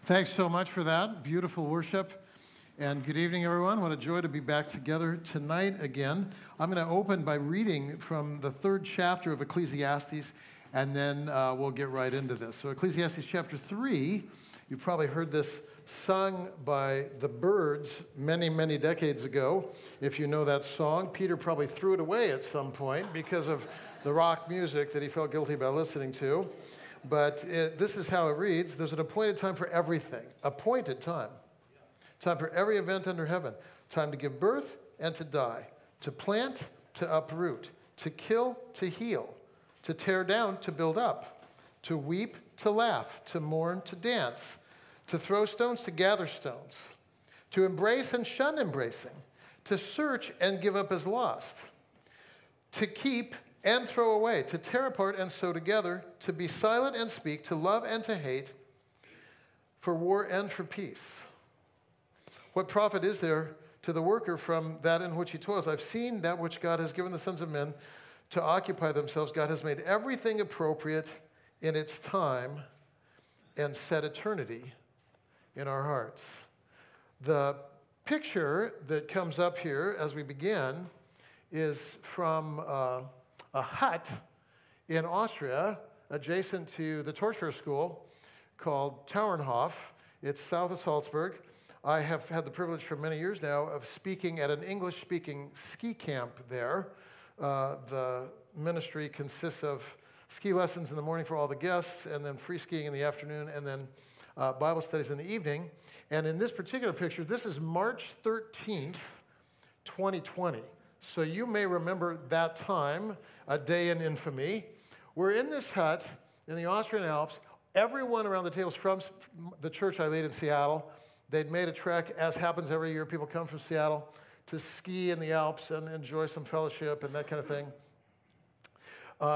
Thanks so much for that. Beautiful worship. And good evening, everyone. What a joy to be back together tonight again. I'm going to open by reading from the 3rd chapter of Ecclesiastes, and then we'll get right into this. So Ecclesiastes chapter 3, you've probably heard this sung by the Byrds many, many decades ago. If you know that song, Peter probably threw it away at some point because of the rock music that he felt guilty about listening to. But this is how it reads. There's an appointed time for everything. Appointed time. Time for every event under heaven. Time to give birth and to die. To plant, to uproot. To kill, to heal. To tear down, to build up. To weep, to laugh. To mourn, to dance. To throw stones, to gather stones. To embrace and shun embracing. To search and give up as lost. To keep and throw away, to tear apart and sew together, to be silent and speak, to love and to hate, for war and for peace. What profit is there to the worker from that in which he toils? I've seen that which God has given the sons of men to occupy themselves. God has made everything appropriate in its time and set eternity in our hearts. The picture that comes up here as we begin is from a hut in Austria adjacent to the Torchbearer School called Tauernhof. It's south of Salzburg. I have had the privilege for many years now of speaking at an English-speaking ski camp there. The ministry consists of ski lessons in the morning for all the guests, and then free skiing in the afternoon, and then Bible studies in the evening. And in this particular picture, this is March 13th, 2020. So you may remember that time, a day in infamy. We're in this hut in the Austrian Alps. Everyone around the table is from the church I lead in Seattle. They'd made a trek, as happens every year. People come from Seattle to ski in the Alps and enjoy some fellowship and that kind of thing.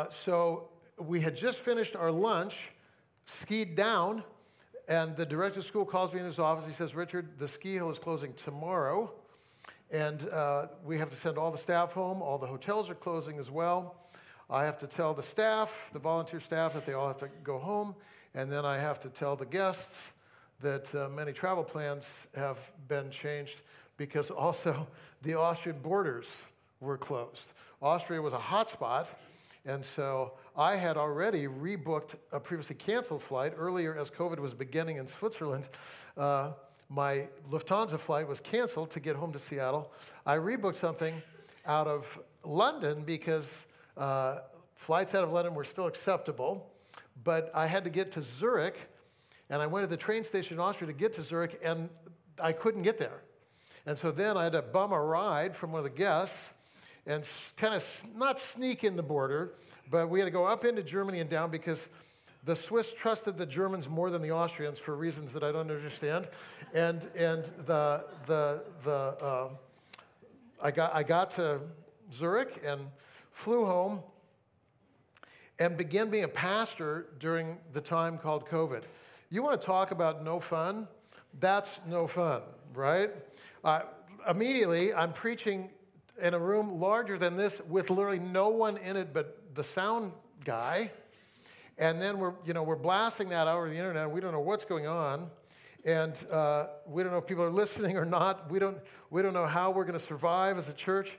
So we had just finished our lunch, skied down, and the director of school calls me in his office. He says, "Richard, the ski hill is closing tomorrow. And we have to send all the staff home. All the hotels are closing as well. I have to tell the staff, the volunteer staff, that they all have to go home. And then I have to tell the guests that many travel plans have been changed because also the Austrian borders were closed. Austria was a hot spot, and so I had already rebooked a previously canceled flight earlier as COVID was beginning in Switzerland. My Lufthansa flight was canceled to get home to Seattle. I rebooked something out of London because flights out of London were still acceptable, but I had to get to Zurich, and I went to the train station in Austria to get to Zurich, and I couldn't get there. And so then I had to bum a ride from one of the guests and kind of not sneak in the border, but we had to go up into Germany and down because the Swiss trusted the Germans more than the Austrians for reasons that I don't understand, and I got to Zurich and flew home and began being a pastor during the time called COVID. You want to talk about no fun? That's no fun, right? Immediately, I'm preaching in a room larger than this with literally no one in it but the sound guy. And then we're blasting that out over the internet. And we don't know what's going on, and we don't know if people are listening or not. We don't know how we're going to survive as a church.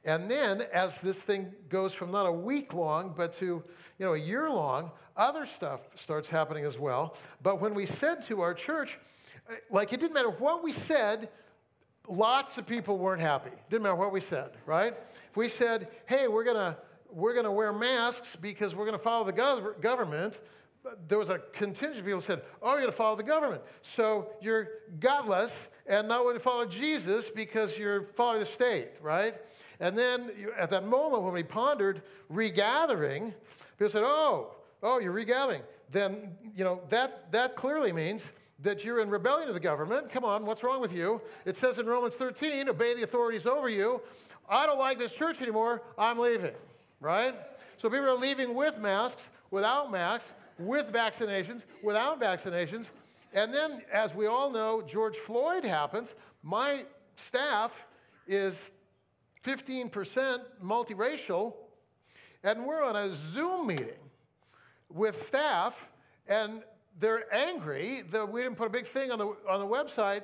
And then, as this thing goes from not a week long, but to a year long, other stuff starts happening as well. But when we said to our church, like it didn't matter what we said, lots of people weren't happy. Didn't matter what we said, right? If we said, "Hey, we're gonna wear masks because we're going to follow the government," there was a contingent of people who said, "Oh, you're going to follow the government. So you're gutless and not going to follow Jesus because you're following the state," right? And then at that moment when we pondered regathering, people said, oh, you're regathering. Then, that clearly means that you're in rebellion to the government. Come on, what's wrong with you? It says in Romans 13, obey the authorities over you. I don't like this church anymore. I'm leaving. Right? So people are leaving with masks, without masks, with vaccinations, without vaccinations. And then, as we all know, George Floyd happens. My staff is 15% multiracial, and we're on a Zoom meeting with staff, and they're angry that we didn't put a big thing on the website.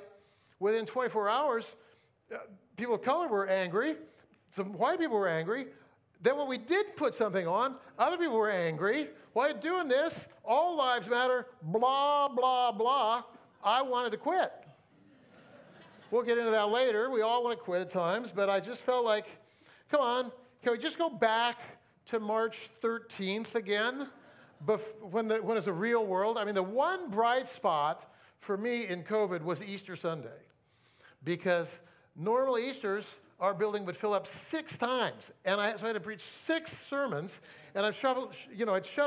Within 24 hours, people of color were angry. Some white people were angry. Then when we did put something on, other people were angry. Why are you doing this? All lives matter, blah, blah, blah. I wanted to quit. We'll get into that later. We all want to quit at times, but I just felt like, come on, can we just go back to March 13th again? When it's a real world. I mean, the one bright spot for me in COVID was Easter Sunday, because normally Easters, our building would fill up 6 times, and so I had to preach 6 sermons, and I'd shuttle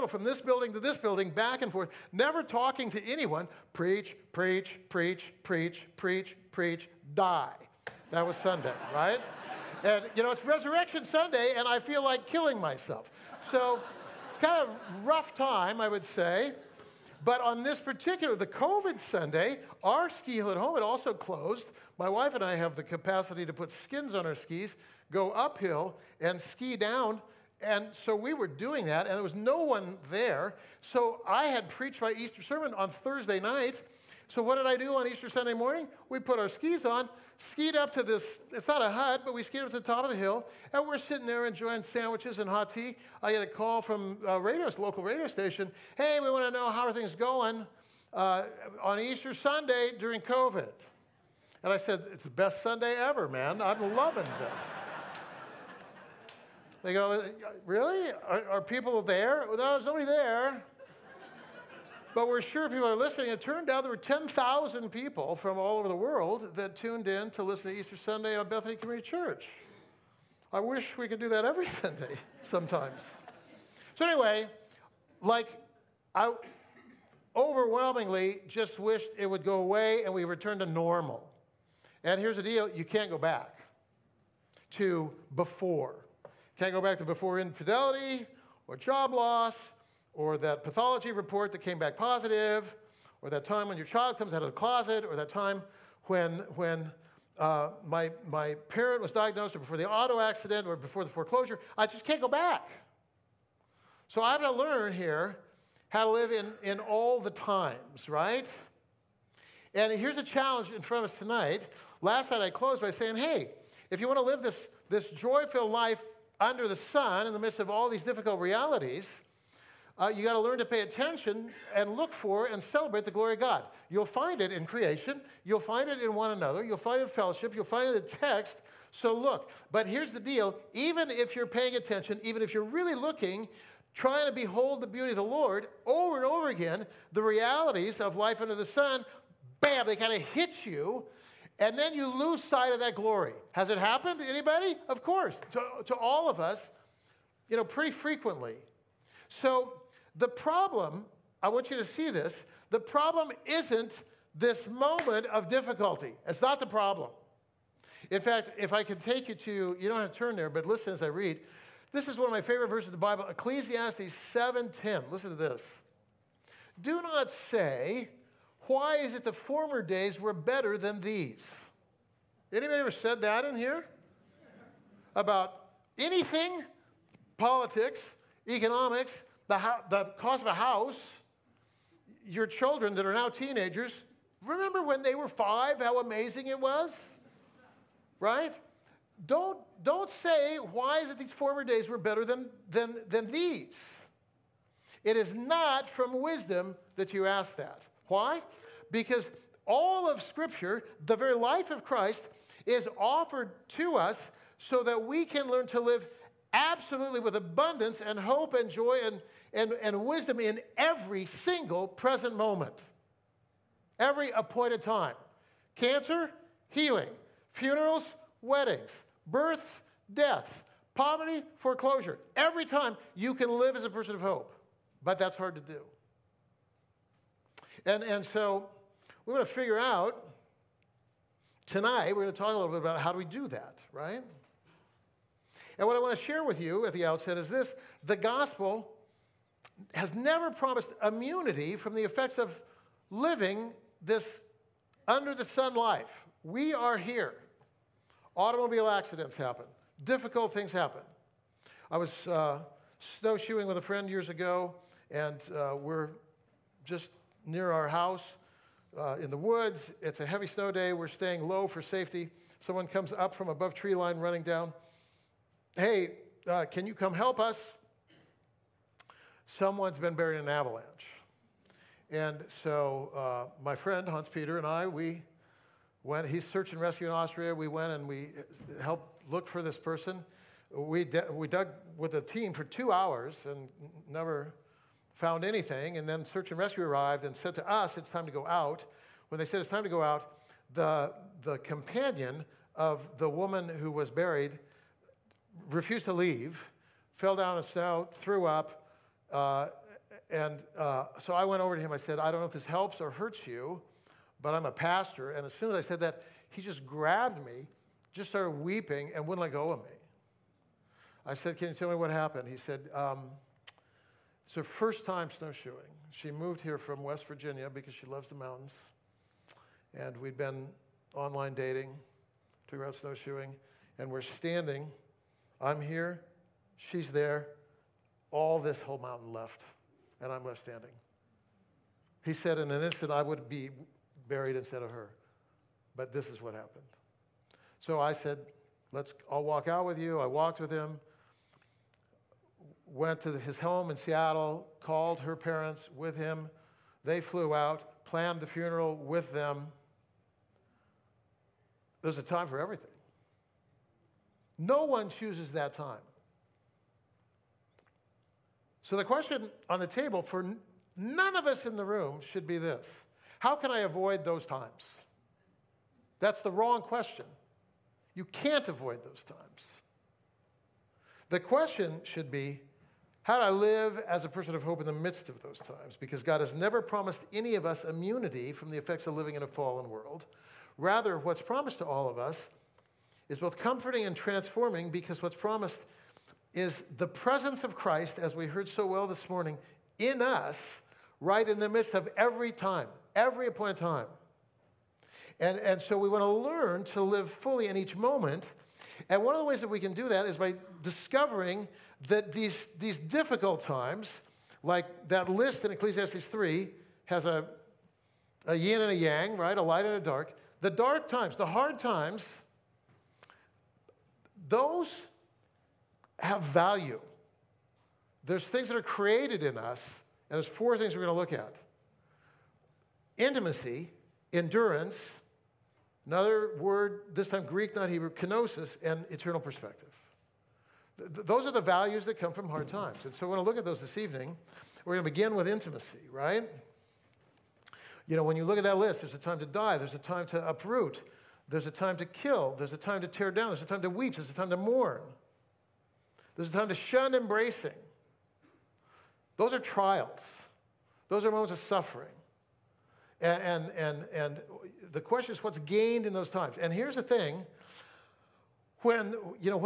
from this building to this building, back and forth, never talking to anyone. Preach, preach, preach, preach, preach, preach, die. That was Sunday, right? And it's Resurrection Sunday, and I feel like killing myself. So it's kind of a rough time, I would say. But on this particular, the COVID Sunday, our ski hill at home had also closed. My wife and I have the capacity to put skins on our skis, go uphill, and ski down. And so we were doing that, and there was no one there. So I had preached my Easter sermon on Thursday night. So what did I do on Easter Sunday morning? We put our skis on, skied up to this, it's not a hut, but we skied up to the top of the hill, and we're sitting there enjoying sandwiches and hot tea. I get a call from a local radio station. Hey, we want to know how are things going on Easter Sunday during COVID. And I said, it's the best Sunday ever, man. I'm loving this. They go, really? Are people there? Well, no, there's nobody there. But we're sure people are listening. It turned out there were 10,000 people from all over the world that tuned in to listen to Easter Sunday on Bethany Community Church. I wish we could do that every Sunday sometimes. So anyway, I overwhelmingly just wished it would go away and we return to normal. And here's the deal, you can't go back to before. Can't go back to before infidelity or job loss, or that pathology report that came back positive, or that time when your child comes out of the closet, or that time when my parent was diagnosed, or before the auto accident, or before the foreclosure. I just can't go back. So I have to learn here how to live in all the times, right? And here's a challenge in front of us tonight. Last night I closed by saying, hey, if you want to live this joy-filled life under the sun in the midst of all these difficult realities, you got to learn to pay attention and look for and celebrate the glory of God. You'll find it in creation. You'll find it in one another. You'll find it in fellowship. You'll find it in the text. So look. But here's the deal. Even if you're paying attention, even if you're really looking, trying to behold the beauty of the Lord over and over again, the realities of life under the sun, bam, they kind of hit you, and then you lose sight of that glory. Has it happened to anybody? Of course. To all of us, pretty frequently. So the problem, I want you to see this, the problem isn't this moment of difficulty. It's not the problem. In fact, if I can take you to, you don't have to turn there, but listen as I read. This is one of my favorite verses of the Bible, Ecclesiastes 7:10. Listen to this. Do not say, why is it the former days were better than these? Anybody ever said that in here? About anything? Politics, economics, the cost of a house, your children that are now teenagers, remember when they were 5, how amazing it was? Right? Don't say, why is it these former days were better than these? It is not from wisdom that you ask that. Why? Because all of Scripture, the very life of Christ, is offered to us so that we can learn to live absolutely with abundance and hope and joy and wisdom in every single present moment. Every appointed time. Cancer, healing. Funerals, weddings. Births, deaths. Poverty, foreclosure. Every time you can live as a person of hope. But that's hard to do. And so we're going to figure out tonight, we're going to talk a little bit about how do we do that, right? And what I want to share with you at the outset is this. The gospel has never promised immunity from the effects of living this under the sun life. We are here. Automobile accidents happen. Difficult things happen. I was snowshoeing with a friend years ago, and we're just near our house in the woods. It's a heavy snow day. We're staying low for safety. Someone comes up from above tree line running down. Hey, can you come help us? Someone's been buried in an avalanche. And so my friend, Hans-Peter, and I, we went. He's search and rescue in Austria. We went and we helped look for this person. We dug with a team for 2 hours and never found anything. And then search and rescue arrived and said to us, it's time to go out. When they said it's time to go out, the companion of the woman who was buried refused to leave, fell down in the snow, threw up. So I went over to him. I said, I don't know if this helps or hurts you, but I'm a pastor. And as soon as I said that, he just grabbed me, just started weeping, and wouldn't let go of me. I said, can you tell me what happened? He said, it's her first time snowshoeing. She moved here from West Virginia because she loves the mountains. And we'd been online dating, talking about snowshoeing, and we're standing. I'm here, she's there, all this whole mountain left, and I'm left standing. He said in an instant I would be buried instead of her, but this is what happened. So I said, I'll walk out with you. I walked with him, went to his home in Seattle, called her parents with him. They flew out, planned the funeral with them. There's a time for everything. No one chooses that time. So the question on the table for none of us in the room should be this: how can I avoid those times? That's the wrong question. You can't avoid those times. The question should be, how do I live as a person of hope in the midst of those times? Because God has never promised any of us immunity from the effects of living in a fallen world. Rather, what's promised to all of us is both comforting and transforming, because what's promised is the presence of Christ, as we heard so well this morning, in us, right in the midst of every time, every appointed time. And so we want to learn to live fully in each moment. And one of the ways that we can do that is by discovering that these difficult times, like that list in Ecclesiastes 3, has a yin and a yang, right? A light and a dark. The dark times, the hard times, those have value. There's things that are created in us, and there's 4 things we're going to look at. Intimacy, endurance, another word, this time Greek, not Hebrew, kenosis, and eternal perspective. Those are the values that come from hard times. And so we're going to look at those this evening. We're going to begin with intimacy, right? You know, when you look at that list, there's a time to die, there's a time to uproot, there's a time to kill, there's a time to tear down, there's a time to weep, there's a time to mourn, there's a time to shun embracing. Those are trials. Those are moments of suffering. And the question is, what's gained in those times? And here's the thing. When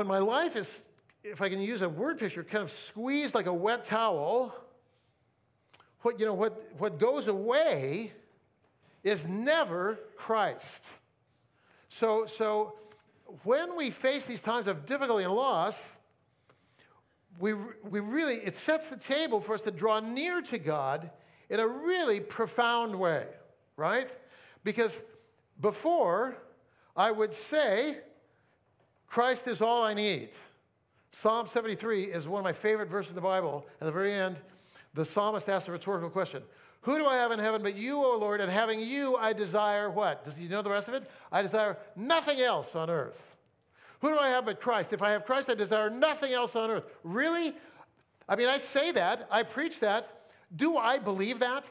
my life is, if I can use a word picture, kind of squeezed like a wet towel, what goes away is never Christ. So when we face these times of difficulty and loss, we really, it sets the table for us to draw near to God in a really profound way, right? Because before, I would say, Christ is all I need. Psalm 73 is one of my favorite verses in the Bible. At the very end, the psalmist asks a rhetorical question. Who do I have in heaven but you, O Lord? And having you, I desire what? Does he know the rest of it? I desire nothing else on earth. Who do I have but Christ? If I have Christ, I desire nothing else on earth. Really? I mean, I say that. I preach that. Do I believe that?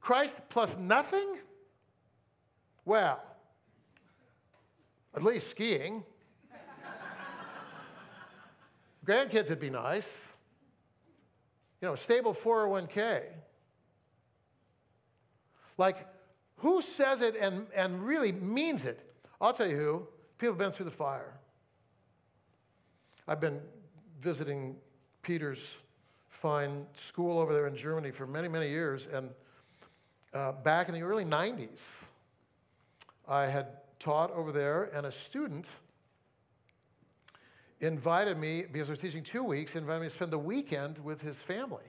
Christ plus nothing? Well, at least skiing. Grandkids would be nice. Stable 401k. Like, who says it and really means it? I'll tell you who. People have been through the fire. I've been visiting Peter's fine school over there in Germany for many, many years. And back in the early 90s, I had taught over there, and a student invited me, because I was teaching 2 weeks, invited me to spend the weekend with his family.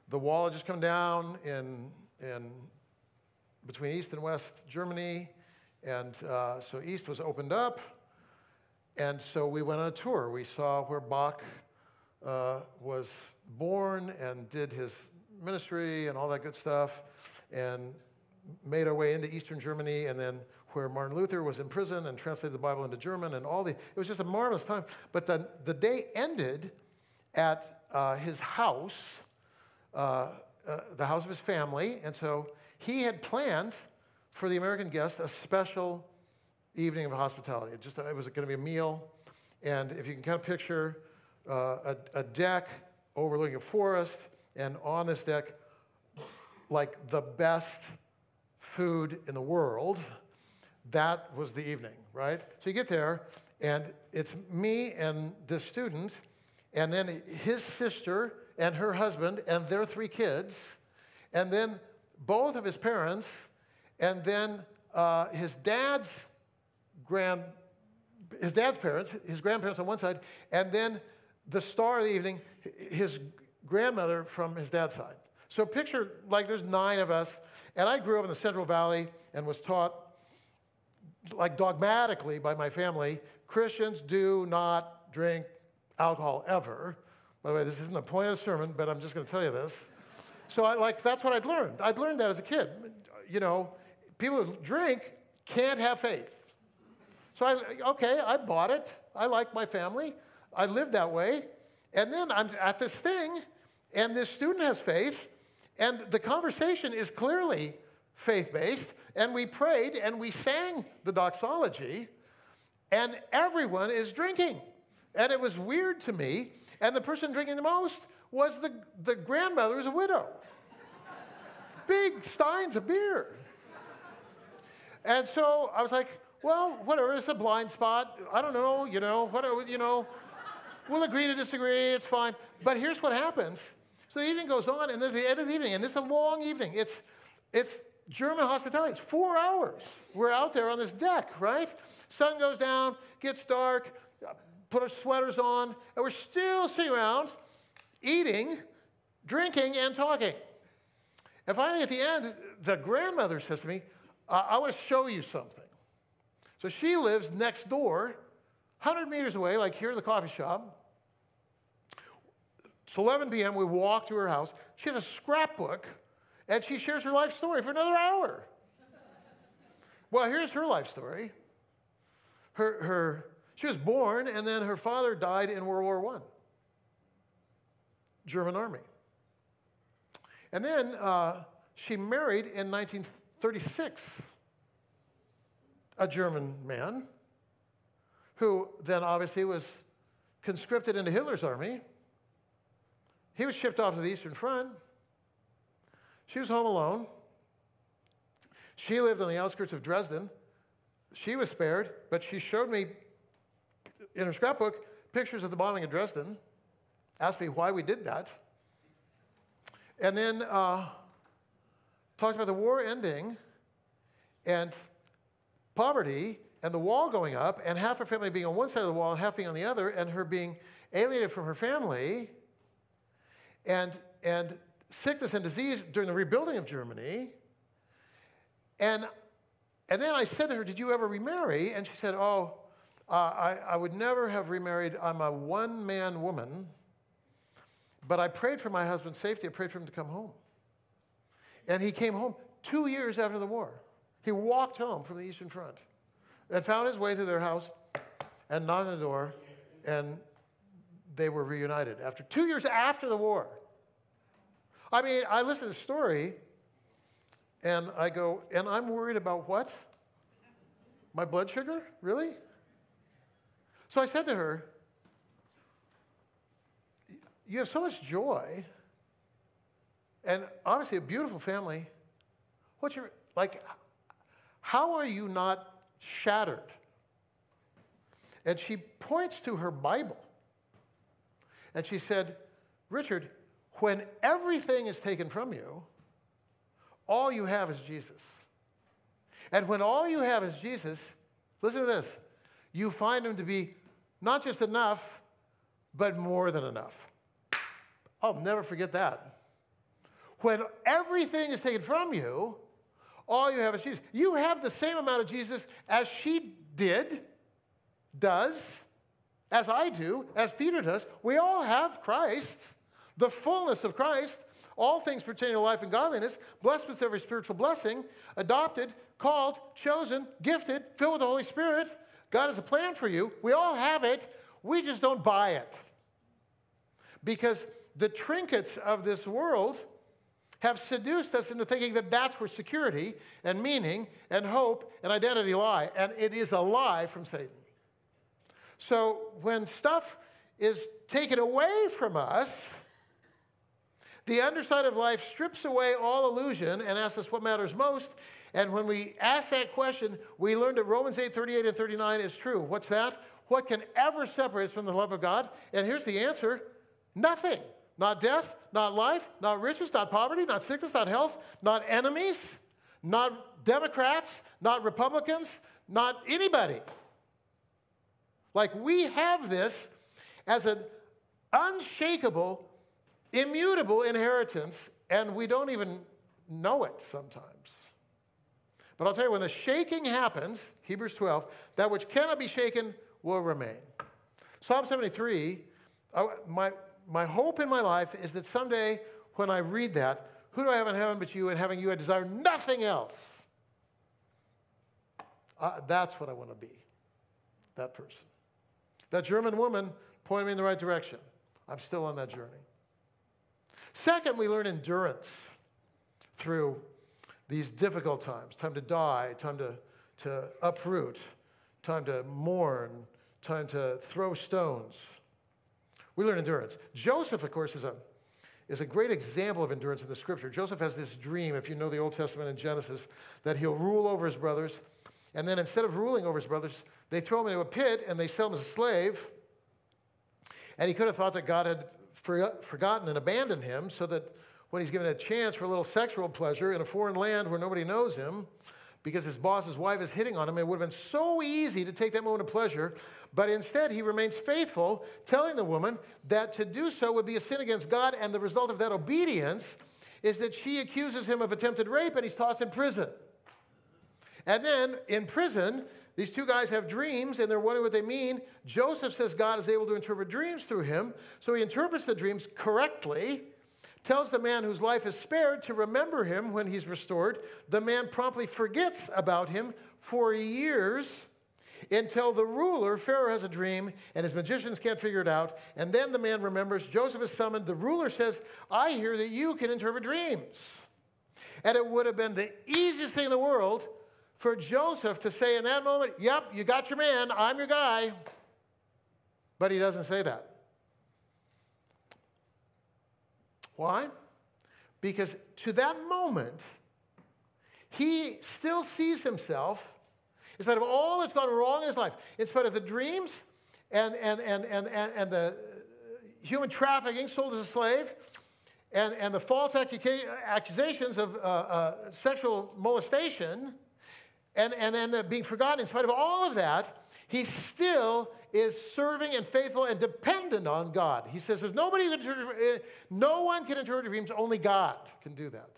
The wall had just come down in between East and West Germany, and so East was opened up, and so we went on a tour. We saw where Bach was born and did his ministry and all that good stuff, and made our way into Eastern Germany, and then where Martin Luther was in prison and translated the Bible into German, and it was just a marvelous time. But the day ended at his house, the house of his family, and so he had planned for the American guests a special evening of hospitality. It was going to be a meal, and if you can kind of picture a deck overlooking a forest, and on this deck, like the best food in the world. That was the evening, right? So you get there, and it's me and this student, and then his sister and her husband and their 3 kids, and then both of his parents, and then his dad's parents, his grandparents on one side, and then the star of the evening, his grandmother from his dad's side. So picture, like, there's 9 of us, and I grew up in the Central Valley and was taught, like, dogmatically by my family, Christians do not drink alcohol ever. By the way, this isn't the point of the sermon, but I'm just going to tell you this. So that's what I'd learned. I'd learned that as a kid. You know, people who drink can't have faith. So I bought it. I like my family. I lived that way. And then I'm at this thing, and this student has faith, and the conversation is clearly faith-based, and we prayed, and we sang the doxology, and everyone is drinking. And it was weird to me, and the person drinking the most was the grandmother who's a widow. Big steins of beer. And so I was like, well, whatever, it's a blind spot. I don't know, we'll agree to disagree, it's fine. But here's what happens. So the evening goes on, and at the end of the evening, and this is a long evening. It's German hospitality. It's 4 hours. We're out there on this deck, right? Sun goes down, gets dark, put our sweaters on, and we're still sitting around, eating, drinking, and talking. And finally, at the end, the grandmother says to me, I want to show you something. So she lives next door, 100 meters away, like here in the coffee shop. It's 11 p.m. We walk to her house. She has a scrapbook, and she shares her life story for another hour. Well, here's her life story. She was born, and then her father died in World War I, German army. And then she married in 1936 a German man who then obviously was conscripted into Hitler's army. He was shipped off to the Eastern Front. She was home alone. She lived on the outskirts of Dresden. She was spared, but she showed me in her scrapbook pictures of the bombing of Dresden, asked me why we did that, and then talked about the war ending and poverty and the wall going up and half her family being on one side of the wall and half being on the other, and her being alienated from her family, and sickness and disease during the rebuilding of Germany. And then I said to her, did you ever remarry? And she said, I would never have remarried. I'm a one-man woman. But I prayed for my husband's safety. I prayed for him to come home. And he came home 2 years after the war. He walked home from the Eastern Front and found his way to their house and knocked on the door, and they were reunited after 2 years after the war. I mean, I listen to the story, and I go, and I'm worried about what? My blood sugar? Really? So I said to her, you have so much joy, and obviously a beautiful family. How are you not shattered? And she points to her Bible, and she said, Richard, when everything is taken from you, all you have is Jesus. And when all you have is Jesus, listen to this, you find him to be not just enough, but more than enough. I'll never forget that. when everything is taken from you, all you have is Jesus. You have the same amount of Jesus as she does, as I do, as Peter does. We all have Christ, the fullness of Christ, all things pertaining to life and godliness, blessed with every spiritual blessing, adopted, called, chosen, gifted, filled with the Holy Spirit. God has a plan for you. We all have it. We just don't buy it. Because the trinkets of this world have seduced us into thinking that that's where security and meaning and hope and identity lie. And it is a lie from Satan. So when stuff is taken away from us, the underside of life strips away all illusion and asks us what matters most. And when we ask that question, we learn that Romans 8:38 and 39 is true. What's that? What can ever separate us from the love of God? And here's the answer: nothing. Not death, not life, not riches, not poverty, not sickness, not health, not enemies, not Democrats, not Republicans, not anybody. Like, we have this as an unshakable, immutable inheritance, and we don't even know it sometimes. But I'll tell you, when the shaking happens, Hebrews 12, that which cannot be shaken will remain. Psalm 73, my hope in my life is that someday when I read that, who do I have in heaven but you, and having you I desire nothing else. That's what I want to be, that person. That German woman pointed me in the right direction. I'm still on that journey. Second, we learn endurance through these difficult times. Time to die, time to uproot, time to mourn, time to throw stones. We learn endurance. Joseph, of course, is a great example of endurance in the Scripture. Joseph has this dream, if you know the Old Testament in Genesis, that he'll rule over his brothers. And then instead of ruling over his brothers, they throw him into a pit and they sell him as a slave. And he could have thought that God had forgotten and abandoned him, so that when he's given a chance for a little sexual pleasure in a foreign land where nobody knows him, because his boss's wife is hitting on him, it would have been so easy to take that moment of pleasure. But instead, he remains faithful, telling the woman that to do so would be a sin against God, and the result of that obedience is that she accuses him of attempted rape, and he's tossed in prison. And then, in prison, these two guys have dreams, and they're wondering what they mean. Joseph says God is able to interpret dreams through him, so he interprets the dreams correctly, tells the man whose life is spared to remember him when he's restored. The man promptly forgets about him for years until the ruler, Pharaoh, has a dream, and his magicians can't figure it out. And then the man remembers. Joseph is summoned. The ruler says, I hear that you can interpret dreams. And it would have been the easiest thing in the world for Joseph to say in that moment, yep, you got your man, I'm your guy. But he doesn't say that. Why? Because to that moment, he still sees himself, in spite of all that's gone wrong in his life, in spite of the dreams and the human trafficking, sold as a slave, and the false accusations of sexual molestation, and being forgotten, in spite of all of that, he still is serving and faithful and dependent on God. He says there's nobody who can interpret, no one can interpret dreams, only God can do that.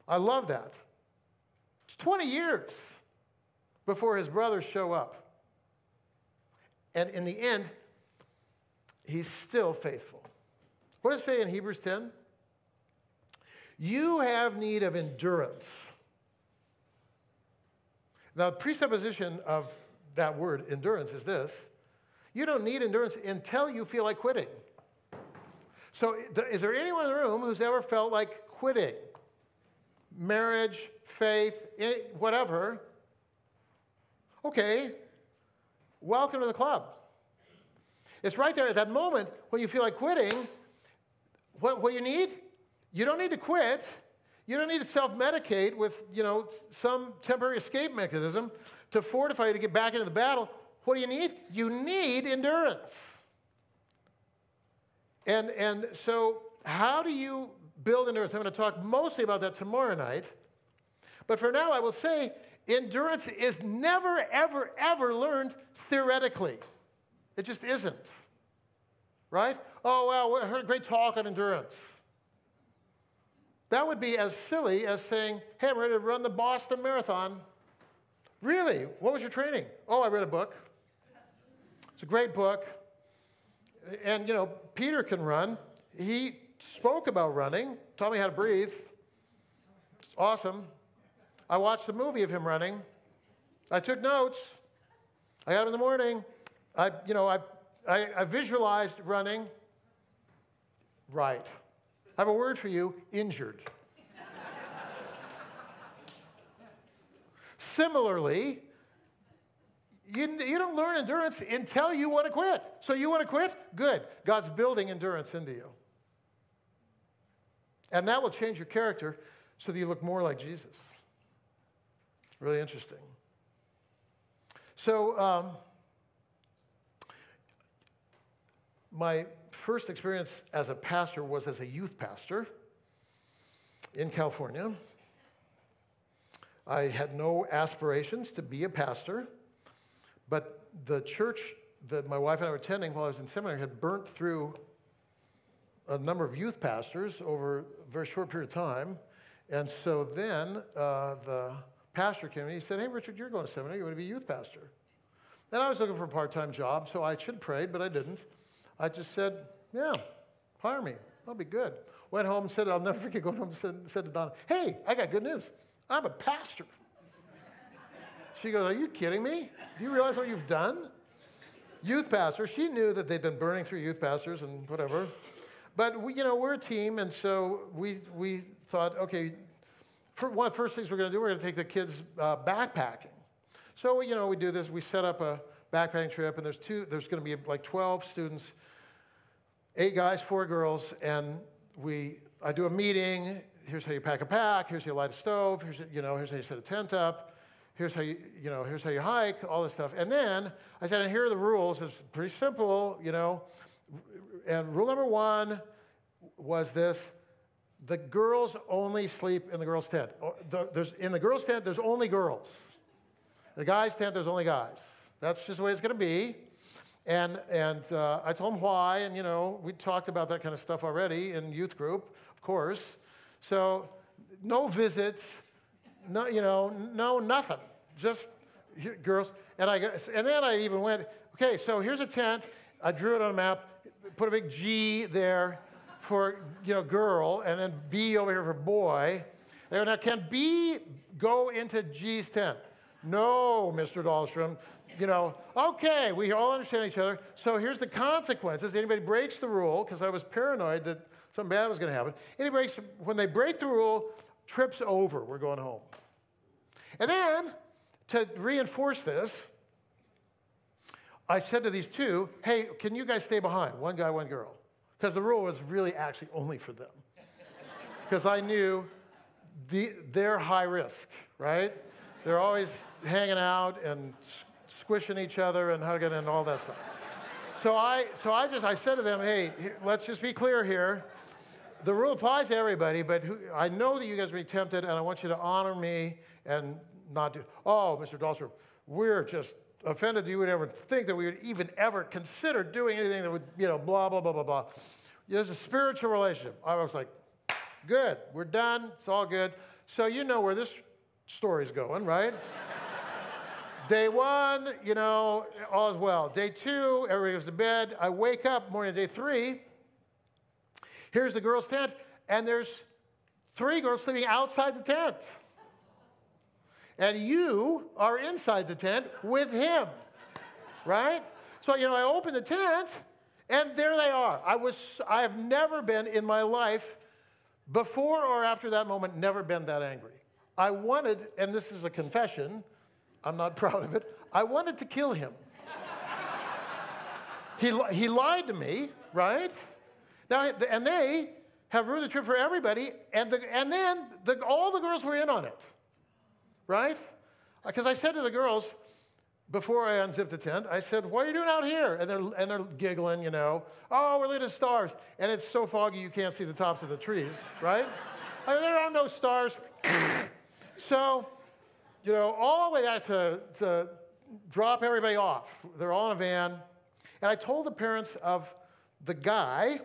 I love that. It's 20 years before his brothers show up. And in the end, he's still faithful. What does it say in Hebrews 10? You have need of endurance. Now, the presupposition of that word, endurance, is this: you don't need endurance until you feel like quitting. So is there anyone in the room who's ever felt like quitting? Marriage, faith, whatever. Okay, welcome to the club. It's right there at that moment when you feel like quitting. What do you need? You don't need to quit. You don't need to self-medicate with, some temporary escape mechanism to fortify you to get back into the battle. What do you need? You need endurance. And so how do you build endurance? I'm going to talk mostly about that tomorrow night. But for now, I will say endurance is never, ever, ever learned theoretically. It just isn't. Right? Oh, well, I heard a great talk on endurance. That would be as silly as saying, hey, I'm ready to run the Boston Marathon. Really? What was your training? Oh, I read a book. It's a great book. And, Peter can run. He spoke about running, taught me how to breathe. It's awesome. I watched a movie of him running. I took notes. I got up in the morning. I visualized running. Right. I have a word for you, injured. Similarly, you don't learn endurance until you want to quit. So you want to quit? Good. God's building endurance into you. And that will change your character so that you look more like Jesus. Really interesting. So my first experience as a pastor was as a youth pastor in California. I had no aspirations to be a pastor, but the church that my wife and I were attending while I was in seminary had burnt through a number of youth pastors over a very short period of time. And so then the pastor came and he said, hey, Richard, you're going to seminary. You want to be a youth pastor? And I was looking for a part-time job, so I should have prayed, but I didn't. I just said, yeah, hire me. I'll be good. Went home and said, I'll never forget going home and said to Donna, hey, I got good news. I'm a pastor. She goes, are you kidding me? Do you realize what you've done? Youth pastor. She knew that they'd been burning through youth pastors and whatever. But we're a team, and so we thought, okay, one of the first things we're going to do, we're going to take the kids backpacking. So we do this. We set up a backpacking trip, and there's going to be like 12 students, 8 guys, 4 girls, and I do a meeting. Here's how you pack a pack. Here's how you light a stove. Here's how you set a tent up. Here's how you hike. All this stuff. And then I said, and here are the rules. It's pretty simple, And rule number 1 was this: the girls only sleep in the girls' tent. In the girls' tent, there's only girls. The guys' tent, there's only guys. That's just the way it's going to be. And I told them why, and we talked about that kind of stuff already in youth group, of course. So no visits, no nothing, just girls. And then I even went, okay, so here's a tent. I drew it on a map, put a big G there for girl, and then B over here for boy. I go, now can B go into G's tent? No, Mr. Dahlstrom. Okay, we all understand each other. So here's the consequences. Anybody breaks the rule, because I was paranoid that something bad was going to happen. When they break the rule, trips over. We're going home. And then, to reinforce this, I said to these 2, hey, can you guys stay behind? 1 guy, 1 girl. Because the rule was really actually only for them. Because I knew they're high risk, right? They're always hanging out and squishing each other and hugging and all that stuff. So I said to them, hey, let's just be clear here. The rule applies to everybody, but I know that you guys will be tempted, and I want you to honor me and not do. Oh, Mr. Dahlstrom, we're just offended that you would ever think that we would even ever consider doing anything that would, blah, blah, blah, blah, blah. There's a spiritual relationship. I was like, good, we're done, it's all good. So you know where this story's going, right? Day 1, all is well. Day 2, everybody goes to bed. I wake up morning of day 3. Here's the girls' tent, and there's 3 girls sleeping outside the tent. And you are inside the tent with him, right? So, I open the tent, and there they are. I have never been in my life, before or after that moment, never been that angry. I wanted, and this is a confession, I'm not proud of it, I wanted to kill him. He lied to me, right? Now, and they have ruined the trip for everybody, and then all the girls were in on it, right? Because I said to the girls, before I unzipped the tent, I said, what are you doing out here? And they're giggling, oh, we're looking at stars. And it's so foggy you can't see the tops of the trees, right? There are no stars. So, all the way out to drop everybody off. They're all in a van. And I told the parents of the guy,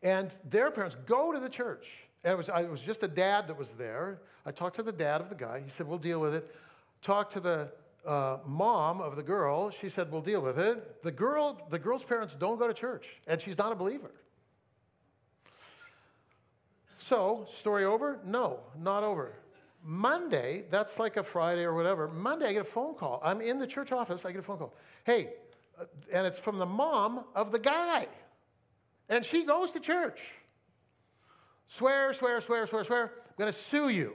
And their parents go to the church. And it was just a dad that was there. I talked to the dad of the guy. He said, we'll deal with it. Talked to the mom of the girl. She said, we'll deal with it. The girl's parents don't go to church, and she's not a believer. So, story over? No, not over. Monday, that's like a Friday or whatever. Monday, I get a phone call. I'm in the church office. I get a phone call. Hey, and it's from the mom of the guy. And she goes to church. Swear, swear, swear, swear, swear. I'm going to sue you.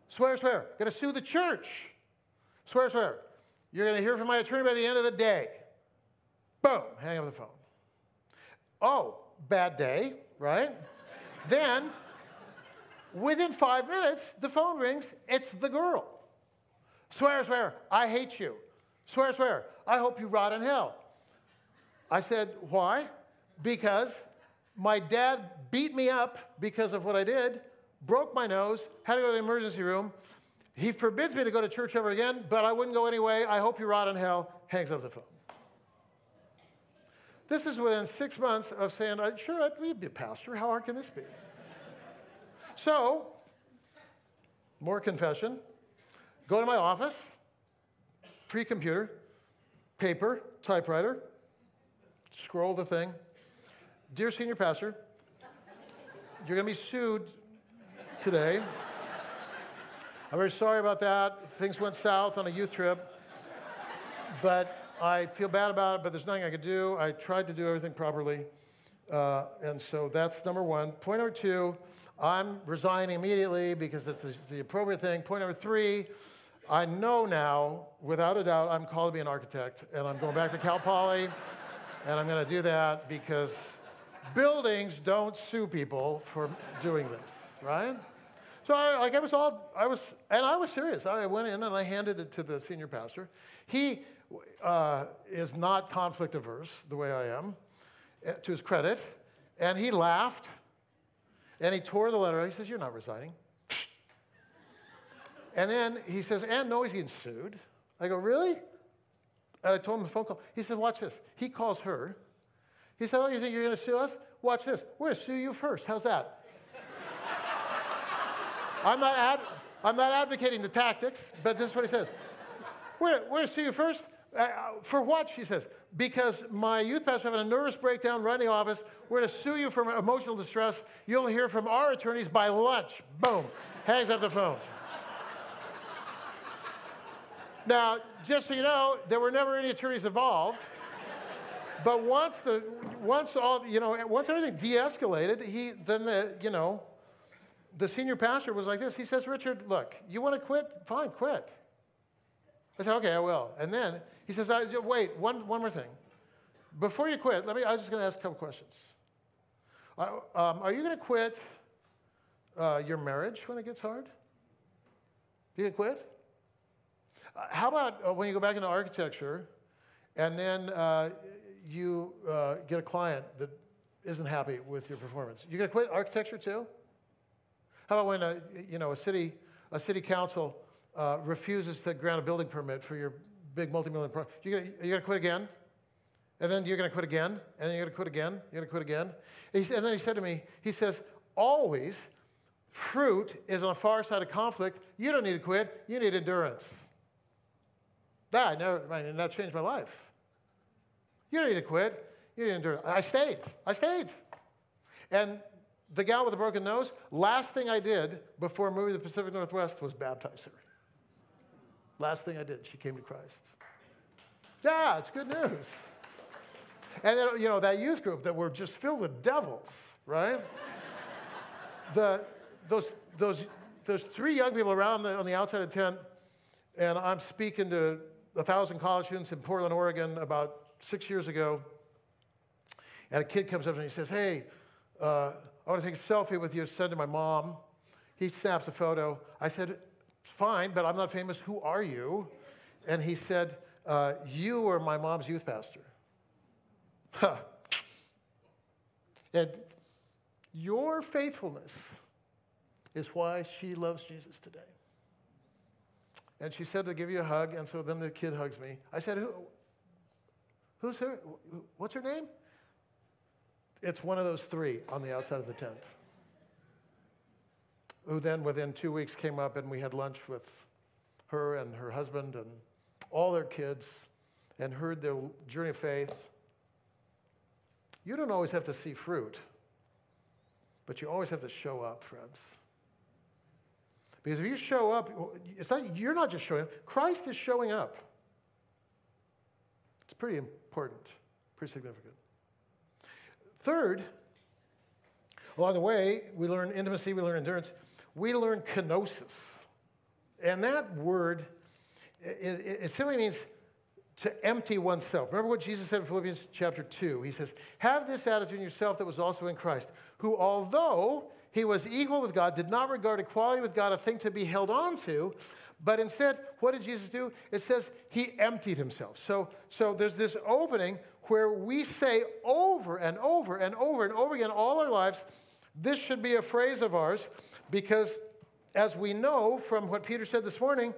Swear, swear. I'm going to sue the church. Swear, swear. You're going to hear from my attorney by the end of the day. Boom, hang up the phone. Oh, bad day, right? Then, within 5 minutes, the phone rings. It's the girl. Swear, swear, I hate you. Swear, swear, I hope you rot in hell. I said, why? Because my dad beat me up because of what I did, broke my nose, had to go to the emergency room. He forbids me to go to church ever again, but I wouldn't go anyway. I hope you rot in hell. Hangs up the phone. This is within 6 months of saying, sure, I'd be a pastor. How hard can this be? So, more confession. Go to my office, pre-computer, paper, typewriter, scroll the thing. Dear senior pastor, you're going to be sued today. I'm very sorry about that. Things went south on a youth trip. But I feel bad about it, but there's nothing I could do. I tried to do everything properly. And so that's number one. Point number two, I'm resigning immediately because that's the appropriate thing. Point number three, I know now, without a doubt, I'm called to be an architect. And I'm going back to Cal Poly, and I'm going to do that because buildings don't sue people for doing this, right? So I was serious. I went in and I handed it to the senior pastor. He is not conflict averse the way I am, to his credit, and he laughed, and he tore the letter out. He says, you're not resigning. And then he says, and no, he's getting sued. I go, really? And I told him the phone call. He said, watch this. He calls her. He said, oh, you think you're going to sue us? Watch this. We're going to sue you first. How's that? I'm not advocating the tactics, but this is what he says. We're going to sue you first. For what, she says? Because my youth pastor having a nervous breakdown right in the office. We're going to sue you for emotional distress. You'll hear from our attorneys by lunch. Boom. Hangs up the phone. Now, just so you know, there were never any attorneys involved. But once everything de-escalated, the senior pastor was like this. He says, Richard, look, you want to quit? Fine, quit. I said, okay, I will. And then he says, wait, one more thing. Before you quit, I was just going to ask a couple questions. Are you going to quit your marriage when it gets hard? You going to quit? How about when you go back into architecture and then you get a client that isn't happy with your performance? You going to quit architecture too? How about when a city council refuses to grant a building permit for your big multi-million project? You're going to quit again? And then you're going to quit again? And then you're going to quit again? You're going to quit again? And then he said to me, he says, always, fruit is on the far side of conflict. You don't need to quit. You need endurance. That changed my life. You don't need to quit. You need endurance. I stayed. And the gal with the broken nose, last thing I did before moving to the Pacific Northwest was baptize her. Last thing I did, she came to Christ. Yeah, it's good news. And then, that youth group that were just filled with devils, right? Those three young people around on the outside of the tent, and I'm speaking to 1,000 college students in Portland, Oregon about 6 years ago, and a kid comes up and he says, hey, I want to take a selfie with you, send to my mom. He snaps a photo. I said, fine, but I'm not famous. Who are you? And he said, you are my mom's youth pastor. And your faithfulness is why she loves Jesus today. And she said to give you a hug, and so then the kid hugs me. I said, who's her? What's her name? It's one of those three on the outside of the tent, who then within 2 weeks came up and we had lunch with her and her husband and all their kids and heard their journey of faith. You don't always have to see fruit, but you always have to show up, friends. Because if you show up, you're not just showing up, Christ is showing up. It's pretty important, pretty significant. Third, along the way, we learn intimacy, we learn endurance, we learn kenosis. And that word, it simply means to empty oneself. Remember what Jesus said in Philippians chapter 2. He says, have this attitude in yourself that was also in Christ, who although he was equal with God, did not regard equality with God a thing to be held on to, but instead, what did Jesus do? It says he emptied himself. So there's this opening where we say over and over and over and over again all our lives, this should be a phrase of ours, because as we know from what Peter said this morning,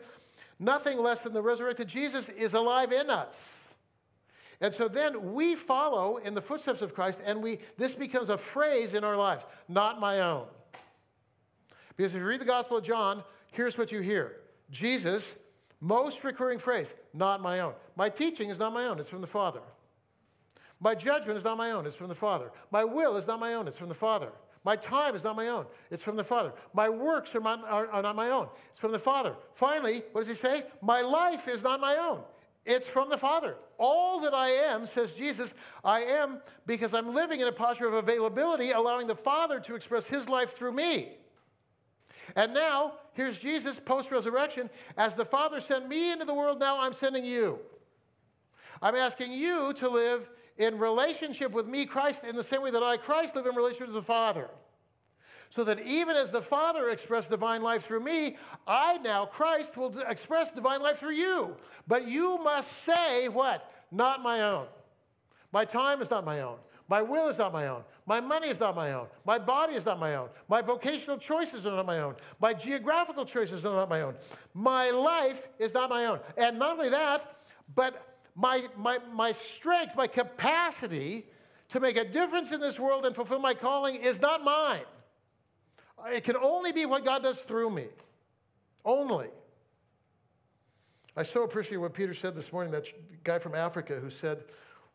nothing less than the resurrected Jesus is alive in us. And so then we follow in the footsteps of Christ, and this becomes a phrase in our lives, not my own. Because if you read the Gospel of John, here's what you hear. Jesus, most recurring phrase, not my own. My teaching is not my own, it's from the Father. My judgment is not my own, it's from the Father. My will is not my own, it's from the Father. My time is not my own, it's from the Father. My works are not my own, it's from the Father. Finally, what does he say? My life is not my own, it's from the Father. All that I am, says Jesus, I am because I'm living in a posture of availability, allowing the Father to express his life through me. And now, here's Jesus post-resurrection. As the Father sent me into the world, now I'm sending you. I'm asking you to live in relationship with me, Christ, in the same way that I, Christ, live in relationship with the Father. So that even as the Father expressed divine life through me, I now, Christ, will express divine life through you. But you must say what? Not my own. My time is not my own. My will is not my own. My money is not my own. My body is not my own. My vocational choices are not my own. My geographical choices are not my own. My life is not my own. And not only that, but my strength, my capacity to make a difference in this world and fulfill my calling is not mine. It can only be what God does through me. Only. I so appreciate what Peter said this morning, that guy from Africa who said,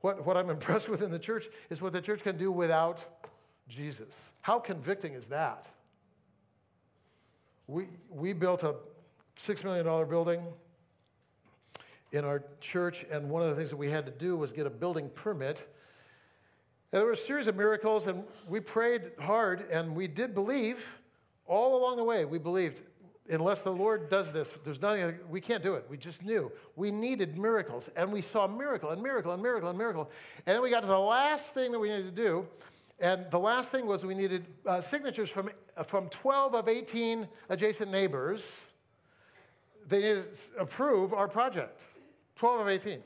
what I'm impressed with in the church is what the church can do without Jesus. How convicting is that? We built a $6 million building in our church, and one of the things that we had to do was get a building permit. And there were a series of miracles, and we prayed hard, and we did believe all along the way. We believed, unless the Lord does this, there's nothing, we can't do it. We just knew. We needed miracles, and we saw miracle and miracle and miracle and miracle. And then we got to the last thing that we needed to do, and the last thing was we needed signatures from 12 of 18 adjacent neighbors. They needed to approve our project, 12 of 18. And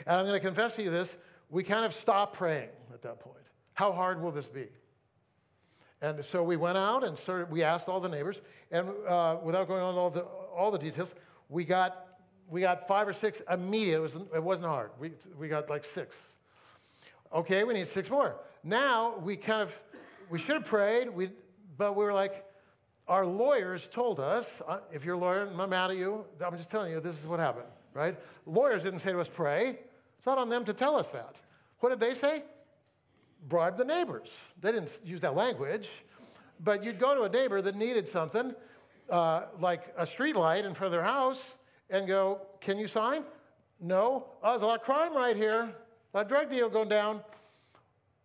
I'm going to confess to you this, we kind of stopped praying at that point. How hard will this be? And so we went out and we asked all the neighbors, and without going on all the details, we got 5 or 6 immediate. It wasn't hard. We got like 6. Okay, we need 6 more. Now we should have prayed, but we were like, our lawyers told us, if you're a lawyer, I'm not mad at you, I'm just telling you this is what happened, right? Lawyers didn't say to us, pray. It's not on them to tell us that. What did they say? Bribe the neighbors. They didn't use that language, but you'd go to a neighbor that needed something, like a street light in front of their house, and go, can you sign? No. Oh, there's a lot of crime right here, a lot of drug deal going down.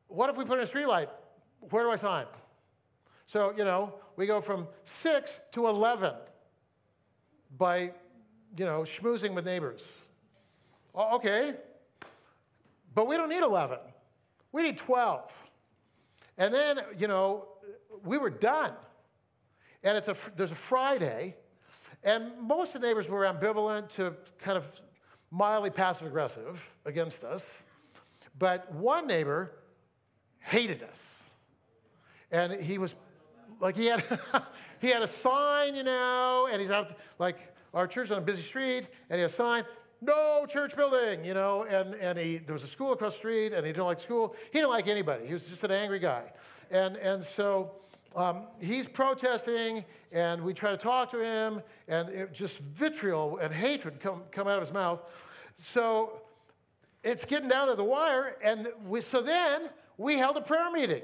What if we put in a street light? Where do I sign? So, we go from 6 to 11 by, schmoozing with neighbors. Okay, but we don't need 11. We need 12. And then, we were done. And there's a Friday, and most of the neighbors were ambivalent to kind of mildly passive-aggressive against us. But one neighbor hated us. And he was, like, he had a sign, and he's out, like, our church on a busy street, and he had a sign, no church building, you know, and there was a school across the street, and he didn't like school. He didn't like anybody. He was just an angry guy. And so he's protesting, and we try to talk to him, and just vitriol and hatred come out of his mouth. So it's getting down to the wire, and so then we held a prayer meeting.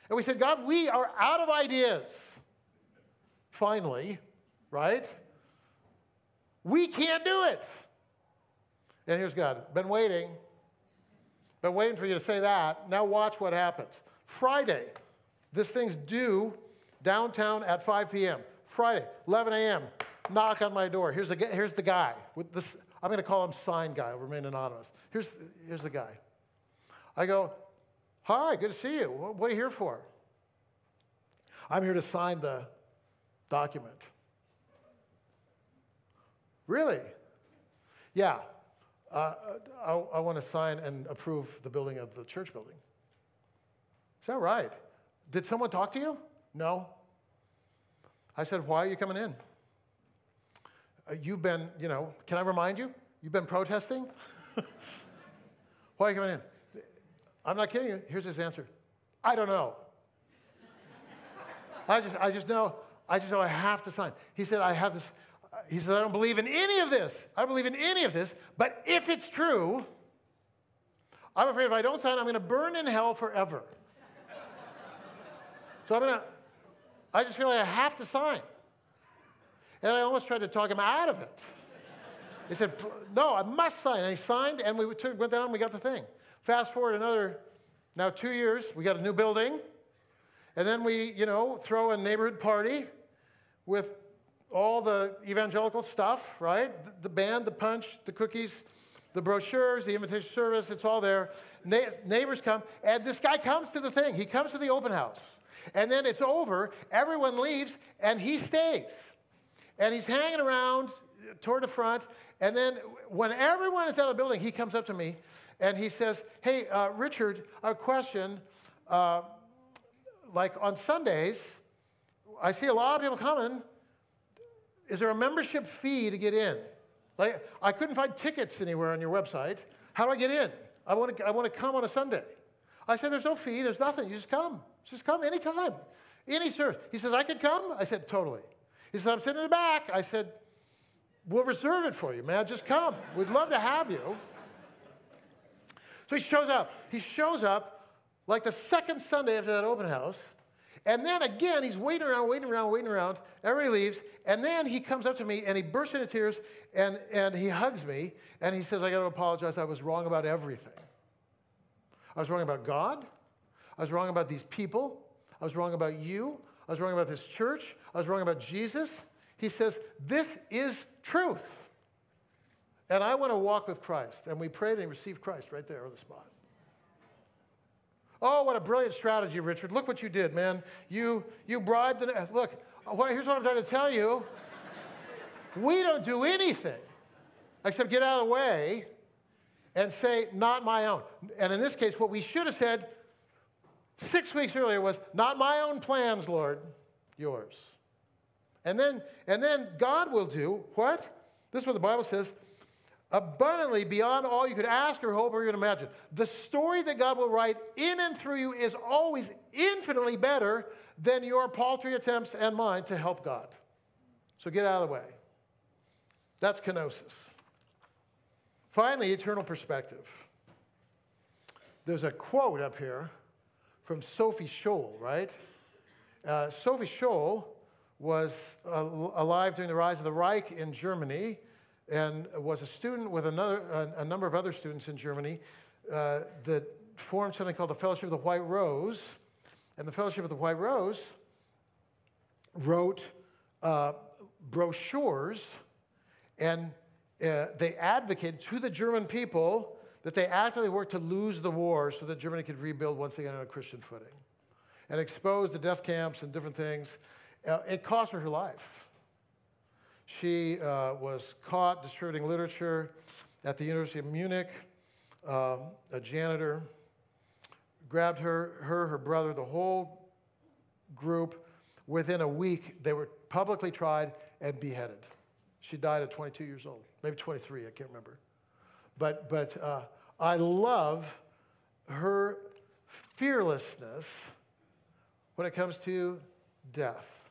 And we said, God, we are out of ideas. Finally, right? We can't do it. And here's God. Been waiting for you to say that. Now watch what happens. Friday, this thing's due downtown at 5 p.m. Friday, 11 a.m., knock on my door. Here's the guy. With this, I'm going to call him Sign Guy. I'll remain anonymous. Here's the guy. I go, hi, good to see you. What are you here for? I'm here to sign the document. Really? Yeah. I want to sign and approve the building of the church building. Is that right? Did someone talk to you? No. I said, why are you coming in? You've been, can I remind you? You've been protesting? Why are you coming in? I'm not kidding you. Here's his answer. I don't know. I just know I have to sign. He said, I don't believe in any of this. I don't believe in any of this. But if it's true, I'm afraid if I don't sign, I'm going to burn in hell forever. So I just feel like I have to sign. And I almost tried to talk him out of it. He said, no, I must sign. And he signed, and we went down and we got the thing. Fast forward now 2 years, we got a new building. And then we, throw a neighborhood party with all the evangelical stuff, right? The band, the punch, the cookies, the brochures, the invitation service, it's all there. Neighbors come, and this guy comes to the thing. He comes to the open house. And then it's over, everyone leaves, and he stays. And he's hanging around toward the front, and then when everyone is out of the building, he comes up to me, and he says, hey, Richard, a question. Like on Sundays, I see a lot of people coming. Is there a membership fee to get in? Like, I couldn't find tickets anywhere on your website. How do I get in? I want to come on a Sunday. I said, there's no fee. There's nothing. You just come. Just come anytime. Any service. He says, I could come? I said, totally. He said, I'm sitting in the back. I said, we'll reserve it for you, man. Just come. We'd love to have you. So he shows up. He shows up like the second Sunday after that open house. And then again, he's waiting around. Everybody leaves. And then he comes up to me, and he bursts into tears, and he hugs me, and he says, I got to apologize. I was wrong about everything. I was wrong about God. I was wrong about these people. I was wrong about you. I was wrong about this church. I was wrong about Jesus. He says, this is truth. And I want to walk with Christ. And we prayed and he received Christ right there on the spot. Oh, what a brilliant strategy, Richard. Look what you did, man. You bribed the... Look, here's what I'm trying to tell you. We don't do anything except get out of the way and say, not my own. And in this case, what we should have said 6 weeks earlier was, not my own plans, Lord, yours. And then God will do what? This is what the Bible says, abundantly beyond all you could ask or hope or even imagine. The story that God will write in and through you is always infinitely better than your paltry attempts and mine to help God. So get out of the way. That's kenosis. Finally, eternal perspective. There's a quote up here from Sophie Scholl, right? Sophie Scholl was alive during the rise of the Reich in Germany and was a student with a number of other students in Germany that formed something called the Fellowship of the White Rose. And the Fellowship of the White Rose wrote brochures, and they advocated to the German people that they actively worked to lose the war so that Germany could rebuild once again on a Christian footing, and exposed the death camps and different things. It cost her life. She was caught distributing literature at the University of Munich. A janitor grabbed her brother, the whole group. Within a week, they were publicly tried and beheaded. She died at 22 years old, maybe 23, I can't remember. But I love her fearlessness when it comes to death.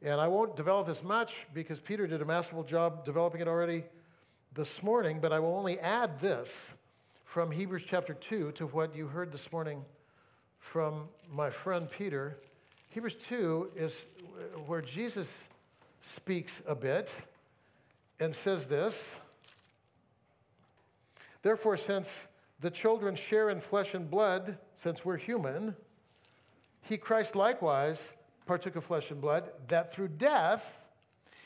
And I won't develop this much because Peter did a masterful job developing it already this morning, but I will only add this from Hebrews chapter 2 to what you heard this morning from my friend Peter. Hebrews 2 is where Jesus speaks a bit and says this: therefore, since the children share in flesh and blood, since we're human, he, Christ, likewise partook of flesh and blood, that through death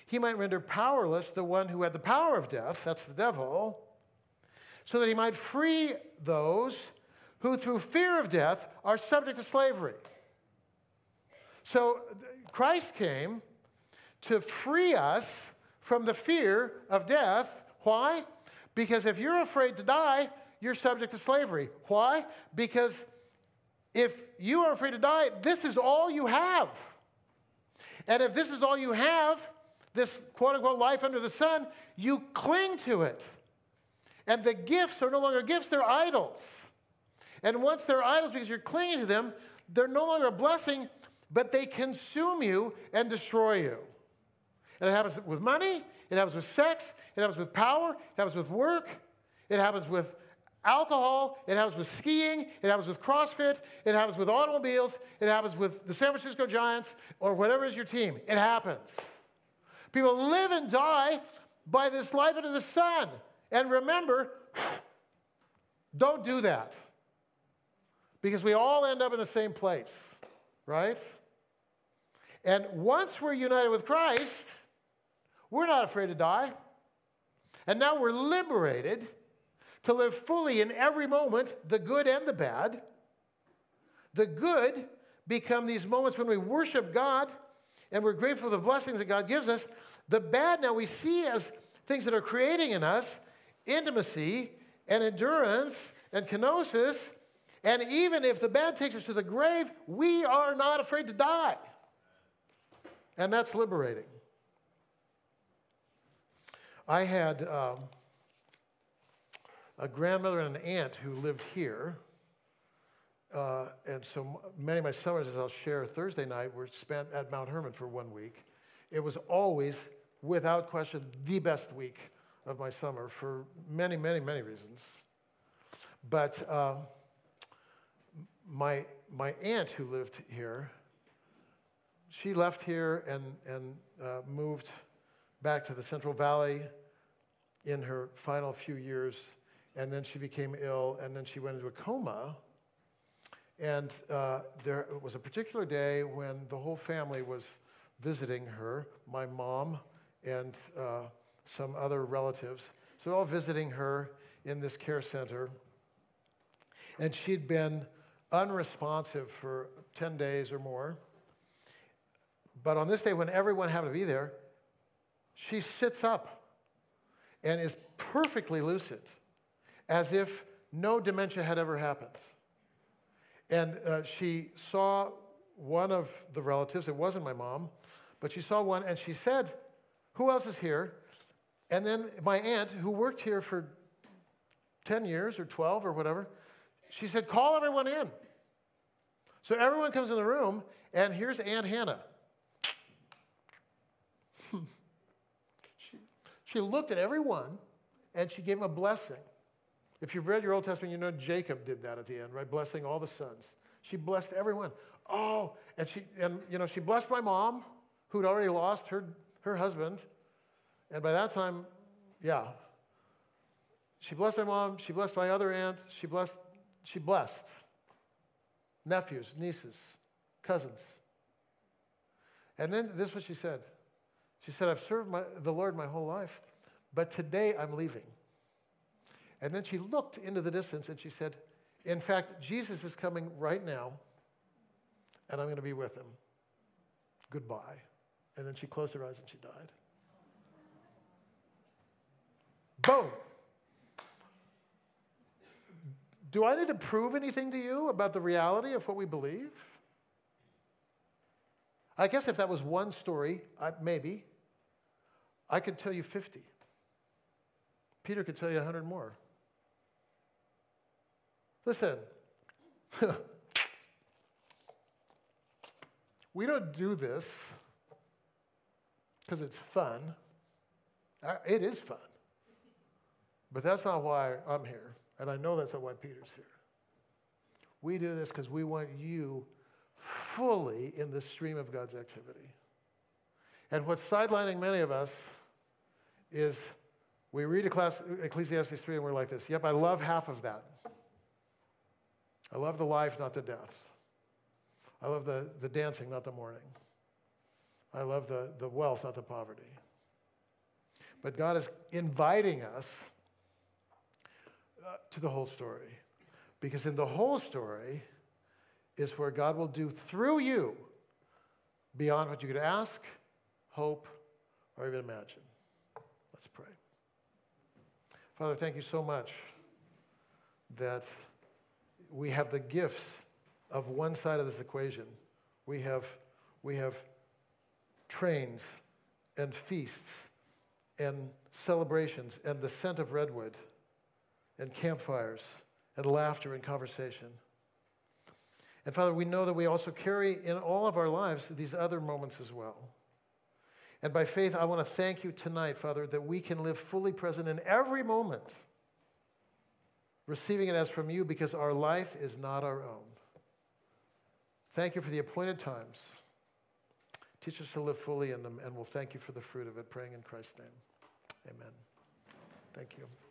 he might render powerless the one who had the power of death, that's the devil, so that he might free those who through fear of death are subject to slavery. So Christ came to free us from the fear of death. Why? Because if you're afraid to die, you're subject to slavery. Why? Because if you are afraid to die, this is all you have. And if this is all you have, this quote-unquote life under the sun, you cling to it. And the gifts are no longer gifts, they're idols. And once they're idols because you're clinging to them, they're no longer a blessing, but they consume you and destroy you. And it happens with money, it happens with sex, it happens with power, it happens with work, it happens with alcohol, it happens with skiing, it happens with CrossFit, it happens with automobiles, it happens with the San Francisco Giants, or whatever is your team. It happens. People live and die by this life under the sun. And remember, don't do that. Because we all end up in the same place, right? And once we're united with Christ, we're not afraid to die. And now we're liberated to live fully in every moment, the good and the bad. The good become these moments when we worship God and we're grateful for the blessings that God gives us. The bad now we see as things that are creating in us intimacy and endurance and kenosis. And even if the bad takes us to the grave, we are not afraid to die. And that's liberating. I had a grandmother and an aunt who lived here. And so many of my summers, as I'll share Thursday night, were spent at Mount Hermon for 1 week. It was always, without question, the best week of my summer for many, many, many reasons. But my aunt who lived here, she left here and moved back to the Central Valley in her final few years, and then she became ill, and then she went into a coma. And there was a particular day when the whole family was visiting her, my mom and some other relatives. So all visiting her in this care center. And she'd been unresponsive for 10 days or more. But on this day, when everyone happened to be there, she sits up and is perfectly lucid, as if no dementia had ever happened. And she saw one of the relatives. It wasn't my mom, but she saw one, and she said, "Who else is here?" And then my aunt, who worked here for 10 years or 12 or whatever, she said, "Call everyone in." So everyone comes in the room, and here's Aunt Hannah. She looked at everyone, and she gave them a blessing. If you've read your Old Testament, you know Jacob did that at the end, right? Blessing all the sons. She blessed everyone. Oh, and she blessed my mom, who'd already lost her husband. And by that time, yeah. She blessed my mom, she blessed my other aunt, she blessed nephews, nieces, cousins. And then this is what she said. She said, "I've served the Lord my whole life, but today I'm leaving." And then she looked into the distance and she said, "In fact, Jesus is coming right now, and I'm going to be with him. Goodbye." And then she closed her eyes and she died. Boom. Do I need to prove anything to you about the reality of what we believe? I guess if that was one story, maybe. I could tell you 50. Peter could tell you 100 more. Listen, we don't do this because it's fun. It is fun. But that's not why I'm here. And I know that's not why Peter's here. We do this because we want you fully in the stream of God's activity. And what's sidelining many of us is we read Ecclesiastes 3 and we're like this, yep, I love half of that. I love the life, not the death. I love the dancing, not the mourning. I love the wealth, not the poverty. But God is inviting us to the whole story. Because in the whole story is where God will do through you beyond what you could ask, hope, or even imagine. Let's pray. Father, thank you so much that we have the gifts of one side of this equation. We have trains and feasts and celebrations and the scent of redwood and campfires and laughter and conversation. And Father, we know that we also carry in all of our lives these other moments as well. And by faith, I want to thank you tonight, Father, that we can live fully present in every moment, receiving it as from you because our life is not our own. Thank you for the appointed times. Teach us to live fully in them, and we'll thank you for the fruit of it, praying in Christ's name. Amen. Thank you.